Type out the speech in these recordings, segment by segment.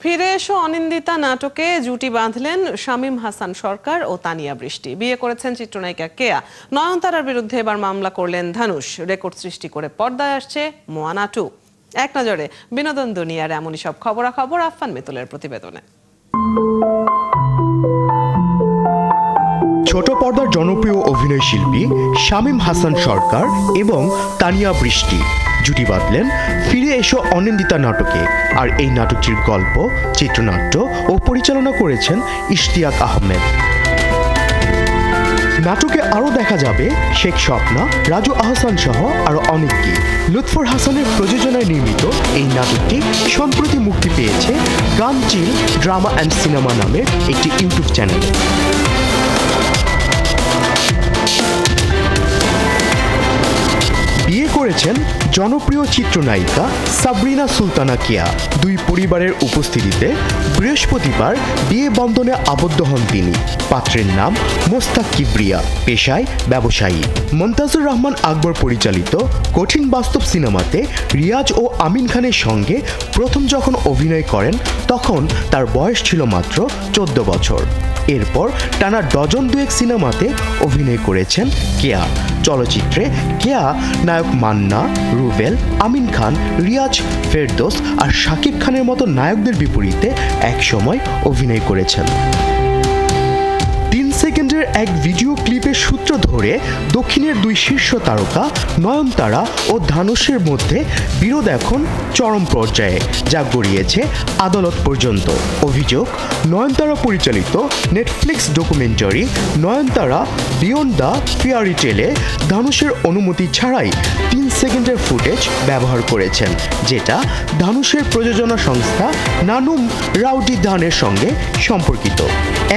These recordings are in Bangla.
ফিরে এসো অনিন্দিতা নাটকে জুটি বাঁধলেন শামীম হাসান সরকার ও তানিয়া বৃষ্টি। বিয়ে করেছেন চিত্রনায়িকা কেয়া। নয়নতারার বিরুদ্ধে এবার মামলা করলেন ধানুষ। রেকর্ড সৃষ্টি করে পর্দায় আসছে মোয়ানা 2। এক নজরে বিনোদন দুনিয়ার এমনই সব খবরাখবর আফফান মিতুলের প্রতিবেদনে। ছোট পর্দার জনপ্রিয় অভিনয় শিল্পী শামীম হাসান সরকার এবং তানিয়া বৃষ্টি জুটি বাঁধলেন ফিরে এসো অনিন্দিতা নাটকে। আর এই নাটকটির গল্প, চিত্রনাট্য ও পরিচালনা করেছেন ইশতিয়াক আহমেদ। নাটকে আরও দেখা যাবে শেখ স্বপ্না, রাজু আহসান সহ আরও অনেককে। লুৎফর হাসানের প্রযোজনায় নির্মিত এই নাটকটি সম্প্রতি মুক্তি পেয়েছে গান চিল ড্রামা অ্যান্ড সিনেমা নামের একটি ইউটিউব চ্যানেলে। বিয়ে করেছেন জনপ্রিয় চিত্রনায়িকা সাবরিনা সুলতানা কেয়া। দুই পরিবারের উপস্থিতিতে বৃহস্পতিবার বিয়ে বন্ধনে আবদ্ধ হন তিনি। পাত্রের নাম মোস্তাক কিবরিয়া, পেশায় ব্যবসায়ী। মমতাজুর রহমান আকবর পরিচালিত কঠিন বাস্তব সিনেমাতে রিয়াজ ও আমিন খানের সঙ্গে প্রথম যখন অভিনয় করেন তখন তার বয়স ছিল মাত্র 14 বছর। এরপর টানা ডজন দুয়েক সিনেমাতে অভিনয় করেছেন কেয়া। চলচ্চিত্রে কেয়া নায়ক মান্না, রুবেল, আমিন খান, রিয়াজ, ফেরদৌস আর শাকিব খানের মতো নায়কদের বিপরীতে একসময় অভিনয় করেছেন। 3 সেকেন্ডের এক ভিডিও ক্লিপের সূত্র ধরে দক্ষিণের দুই শীর্ষ তারকা নয়নতারা ও ধানুষের মধ্যে বিরোধ এখন চরম পর্যায়ে, যা গড়িয়েছে আদালত পর্যন্ত। অভিযোগ, নয়নতারা পরিচালিত Netflix documentary Nayanthara beyond the fairy tale ধানুষের অনুমতি ছাড়াই 3 সেকেন্ডের ফুটেজ ব্যবহার করেছেন, যেটা ধানুষের প্রযোজনা সংস্থা নানুম রাউডি ধানের সঙ্গে সম্পর্কিত।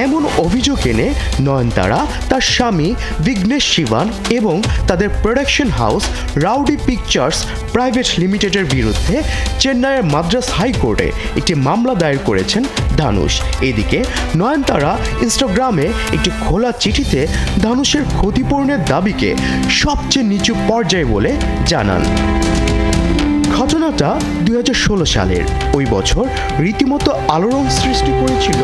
এমন অভিযোগ এনে নয়নতারা, তার স্বামী বিঘ্নেশ শিবান এবং তাদের production house rowdy pictures private লিমিটেডের বিরুদ্ধে চেন্নাইয়ের মাদ্রাস হাইকোর্টে একটি মামলা দায়ের করেছেন ধানুষ। এদিকে নয়নতারা ইনস্টাগ্রামে একটি খোলা চিঠিতে ধানুষের ক্ষতিপূরণের দাবিকে সবচেয়ে নিচু পর্যায়ে বলে জানান। ঘটনাটা 2016 সালের। ওই বছর রীতিমতো আলোড়ন সৃষ্টি করেছিল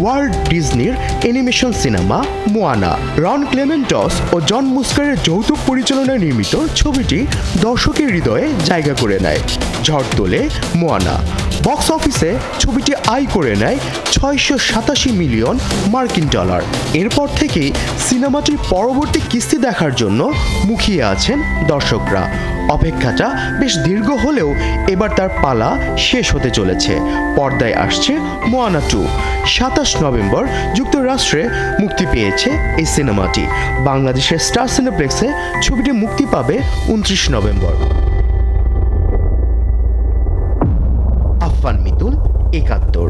ওয়াল্ট ডিজনির অ্যানিমেশন সিনেমা মোয়ানা। রন ক্লেমেন্টস ও জন মুস্কারের যৌথ পরিচালনায় নির্মিত ছবিটি দর্শকের হৃদয়ে জায়গা করে নেয়। ঝড় তোলে মোয়ানা। বক্স অফিসে ছবিটি আয় করে নেয় 687 মিলিয়ন মার্কিন ডলার। এরপর থেকেই সিনেমাটির পরবর্তী কিস্তি দেখার জন্য মুখিয়ে আছেন দর্শকরা। অপেক্ষাটা বেশ দীর্ঘ হলেও এবার তার পালা শেষ হতে চলেছে। পর্দায় আসছে মোয়ানা 2। 27 নভেম্বর যুক্তরাষ্ট্রে মুক্তি পেয়েছে এই সিনেমাটি। বাংলাদেশের স্টার সিনেপ্লেক্সে ছবিটি মুক্তি পাবে 29 নভেম্বর। আফফান মিতুল, 71।